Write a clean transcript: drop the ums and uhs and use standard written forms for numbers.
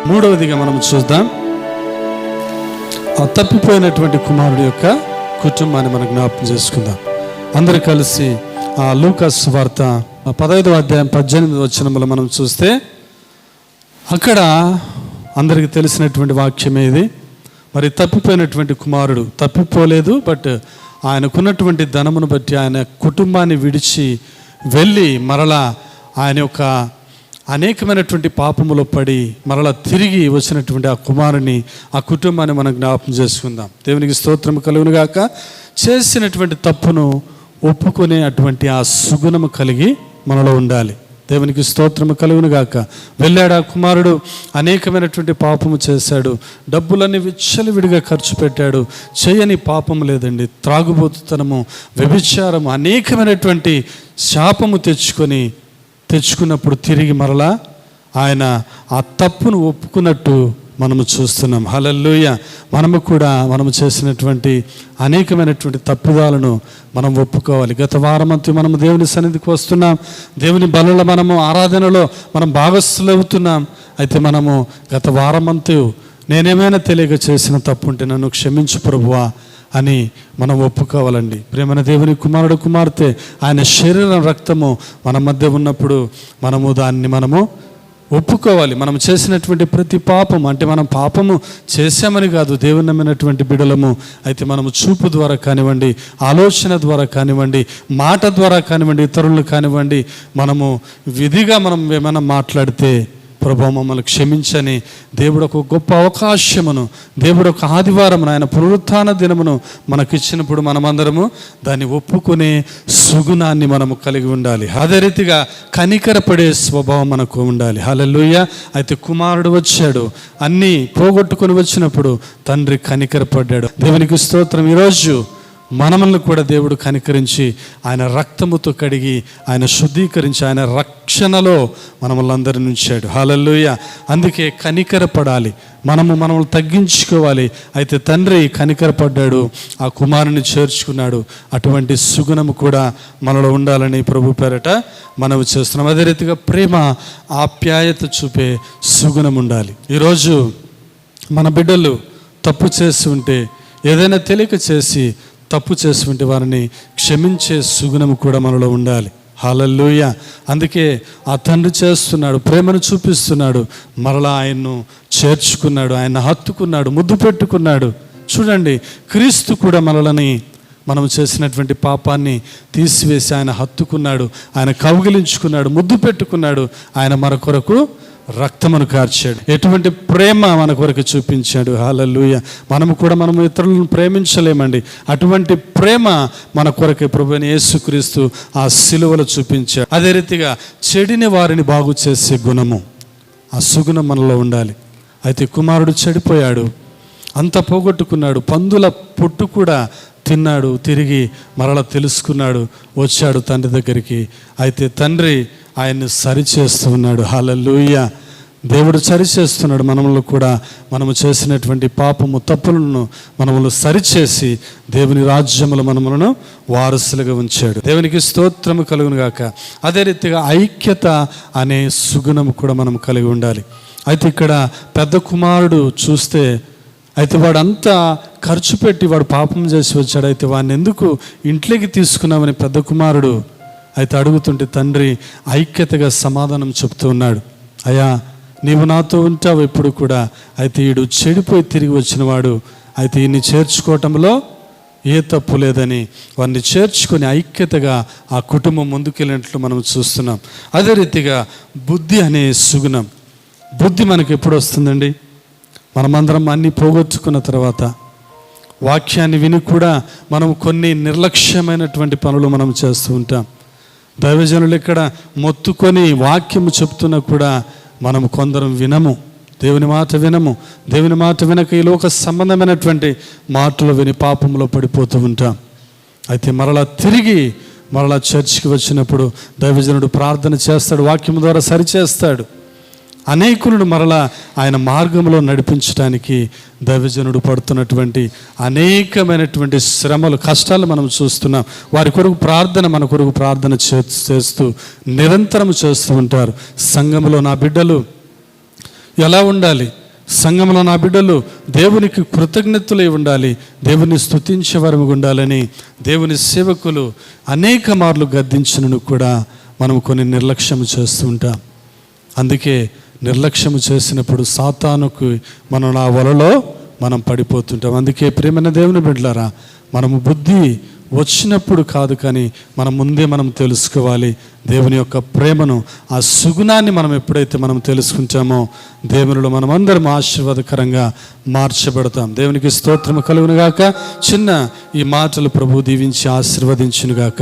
మూడవదిగా మనం చూద్దాం, ఆ తప్పిపోయినటువంటి కుమారుడు యొక్క కుటుంబాన్ని మనం జ్ఞాపకం చేసుకుందాం. అందరూ కలిసి ఆ లూకా సువార్త 15వ అధ్యాయం 18వ వచనంలో మనం చూస్తే, అక్కడ అందరికీ తెలిసినటువంటి వాక్యమే ఇది. మరి తప్పిపోయినటువంటి కుమారుడు తప్పిపోలేదు, బట్ ఆయనకున్నటువంటి ధనమును బట్టి ఆయన కుటుంబాన్ని విడిచి వెళ్ళి మరలా ఆయన యొక్క అనేకమైనటువంటి పాపములో పడి మరలా తిరిగి వచ్చినటువంటి ఆ కుమారుని, ఆ కుటుంబాన్ని మనం జ్ఞాపకం చేసుకుందాం. దేవునికి స్తోత్రం కలుగును గాక. చేసినటువంటి తప్పును ఒప్పుకునే అటువంటి ఆ సుగుణము కలిగి మనలో ఉండాలి. దేవునికి స్తోత్రము కలుగును గాక. వెళ్ళాడు ఆ కుమారుడు, అనేకమైనటువంటి పాపము చేశాడు, డబ్బులన్నీ విచ్చలవిడిగా ఖర్చు పెట్టాడు. చేయని పాపము లేదండి. త్రాగుబోతుతనము, వ్యభిచారము, అనేకమైనటువంటి శాపము తెచ్చుకున్నప్పుడు తిరిగి మరలా ఆయన ఆ తప్పును ఒప్పుకున్నట్టు మనము చూస్తున్నాం. హల్లెలూయ. మనము చేసినటువంటి అనేకమైనటువంటి తప్పిదాలను మనం ఒప్పుకోవాలి. గత వారమంతా మనము దేవుని సన్నిధికి వస్తున్నాం, దేవుని బలుల మనము ఆరాధనలో మనం భాగస్థులు అవుతున్నాం. అయితే మనము గత వారమంతా నేనేమైనా తెలియక చేసిన తప్పు ఉంటే నన్ను క్షమించు ప్రభువా అని మనం ఒప్పుకోవాలండి. ప్రేమైన దేవుని కుమారుడు కుమార్తె, ఆయన శరీరం రక్తము మన మధ్య ఉన్నప్పుడు మనము ఒప్పుకోవాలి. మనం చేసినటువంటి ప్రతి పాపం, అంటే మనం పాపము చేశామని కాదు, దేవుని నమ్మినటువంటి బిడలము. అయితే మనము చూపు ద్వారా కానివ్వండి, ఆలోచన ద్వారా కానివ్వండి, మాట ద్వారా కానివ్వండి, ఇతరులను కానివ్వండి, మనము విధిగా మనం ఏమైనా మాట్లాడితే ప్రభు మమ్మల్ని క్షమించని దేవుడు ఒక గొప్ప అవకాశమును, దేవుడు ఒక ఆదివారం ఆయన పునరుత్థాన దినమును మనకిచ్చినప్పుడు మనమందరము దాన్ని ఒప్పుకునే సుగుణాన్ని మనము కలిగి ఉండాలి. అదే రీతిగా కనికరపడే స్వభావం మనకు ఉండాలి. హల్లెలూయ. అయితే కుమారుడు వచ్చాడు, అన్నీ పోగొట్టుకొని వచ్చినప్పుడు తండ్రి కనికరపడ్డాడు. దేవునికి స్తోత్రం. ఈరోజు మనల్ని కూడా దేవుడు కనికరించి ఆయన రక్తముతో కడిగి ఆయన శుద్ధీకరించి ఆయన రక్షణలో మనల్ని ఉంచాడు. హల్లెలూయ. అందుకే కనికరపడాలి, మనల్ని తగ్గించుకోవాలి. అయితే తండ్రి కనికరపడ్డాడు, ఆ కుమారుని చేర్చుకున్నాడు. అటువంటి సుగుణము కూడా మనలో ఉండాలని ప్రభు పేరట మనము చేస్తున్నాం. అదే రీతిగా ప్రేమ, ఆప్యాయత చూపే సుగుణం ఉండాలి. ఈరోజు మన బిడ్డలు తప్పు చేసి ఉంటే, ఏదైనా తెలియక చేసి తప్పు చేసి వారిని క్షమించే సుగుణము కూడా మనలో ఉండాలి. హల్లెలూయ. అందుకే ఆ తండ్రి చేస్తున్నాడు, ప్రేమను చూపిస్తున్నాడు, మరలా ఆయన్ను చేర్చుకున్నాడు, ఆయన హత్తుకున్నాడు, ముద్దు పెట్టుకున్నాడు. చూడండి, క్రీస్తు కూడా మనం చేసినటువంటి పాపాన్ని తీసివేసి ఆయన హత్తుకున్నాడు, ఆయన కౌగిలించుకున్నాడు, ముద్దు పెట్టుకున్నాడు. ఆయన మన కొరకు రక్తమును కార్చాడు. ఎటువంటి ప్రేమ మన కొరకు చూపించాడు. హల్లెలూయ. మనం ఇతరులను ప్రేమించలేమండి. అటువంటి ప్రేమ మన కొరకు ప్రభువైన యేసుక్రీస్తు ఆ సిలువలో చూపించాడు. అదే రీతిగా చెడిని వారిని బాగు చేసే గుణము, ఆ సుగుణం మనలో ఉండాలి. అయితే కుమారుడు చెడిపోయాడు, అంత పోగొట్టుకున్నాడు, పందుల పొట్టు కూడా తిన్నాడు, తిరిగి మరలా తెలుసుకున్నాడు, వచ్చాడు తండ్రి దగ్గరికి. అయితే తండ్రి ఆయన్ని సరిచేస్తూ ఉన్నాడు. హల్లెలూయ. దేవుడు సరిచేస్తున్నాడు. మనములు కూడా మనము చేసినటువంటి పాపము, తప్పులను మనములు సరిచేసి దేవుని రాజ్యములు మనములను వారసులుగా ఉంచాడు. దేవునికి స్తోత్రము కలుగును గాక. అదే రీతిగా ఐక్యత అనే సుగుణము కూడా మనం కలిగి ఉండాలి. అయితే ఇక్కడ పెద్ద కుమారుడు చూస్తే, అయితే వాడంతా ఖర్చు పెట్టి వాడు పాపం చేసి వచ్చాడు. అయితే వాడిని ఎందుకు ఇంట్లోకి తీసుకున్నామని పెద్ద కుమారుడు అయితే అడుగుతుంటే తండ్రి ఐక్యతగా సమాధానం చెప్తూ ఉన్నాడు. అయ్యా, నీవు నాతో ఉంటావు ఎప్పుడు కూడా. అయితే ఈడు చెడిపోయి తిరిగి వచ్చినవాడు, అయితే ఈయన్ని చేర్చుకోవటంలో ఏ తప్పు లేదని వారిని చేర్చుకొని ఐక్యతగా ఆ కుటుంబం ముందుకెళ్ళినట్లు మనం చూస్తున్నాం. అదే రీతిగా బుద్ధి అనే సుగుణం, బుద్ధి మనకు ఎప్పుడు వస్తుందండి? మనమందరం అన్నీ పోగొట్టుకున్న తర్వాత, వాక్యాన్ని విని కూడా మనం కొన్ని నిర్లక్ష్యమైనటువంటి పనులు మనం చేస్తూ ఉంటాం. దైవజనులు ఇక్కడ మొత్తుకొని వాక్యము చెప్తున్నా కూడా మనం కొందరం వినము, దేవుని మాట వినక ఈ లోక సంబంధమైనటువంటి మాటలు విని పాపంలో పడిపోతూ ఉంటాం. అయితే మరలా చర్చికి వచ్చినప్పుడు దైవజనుడు ప్రార్థన చేస్తాడు, వాక్యం ద్వారా సరిచేస్తాడు. అనేకులను మరలా ఆయన మార్గంలో నడిపించడానికి దైవజనుడు పడుతున్నటువంటి అనేకమైనటువంటి శ్రమలు, కష్టాలు మనం చూస్తున్నాం. వారి కొరకు ప్రార్థన, మన కొరకు ప్రార్థన చేస్తూ నిరంతరం చేస్తూ ఉంటారు. సంఘంలో నా బిడ్డలు ఎలా ఉండాలి? సంఘంలో నా బిడ్డలు దేవునికి కృతజ్ఞతలై ఉండాలి, దేవుని స్తుతించే వారముగా ఉండాలని దేవుని సేవకులు అనేక మార్లు గద్దించినను కూడా మనం కొన్ని నిర్లక్ష్యం చేస్తూ ఉంటాం. అందుకే నిర్లక్ష్యం చేసినప్పుడు సాతానుకు మనం ఆ వలలో మనం పడిపోతుంటాం. అందుకే ప్రియమైన దేవుని బిడ్డలారా, మనము బుద్ధి వచ్చినప్పుడు కాదు, కానీ మనం ముందే మనం తెలుసుకోవాలి దేవుని యొక్క ప్రేమను, ఆ సుగుణాన్ని మనం ఎప్పుడైతే మనం తెలుసుకుంటామో దేవునిలో మనం అందరం ఆశీర్వాదకరంగా మార్చబడతాం. దేవునికి స్తోత్రము కలుగునుగాక. చిన్న ఈ మాటలు ప్రభు దీవించి ఆశీర్వదించునుగాక.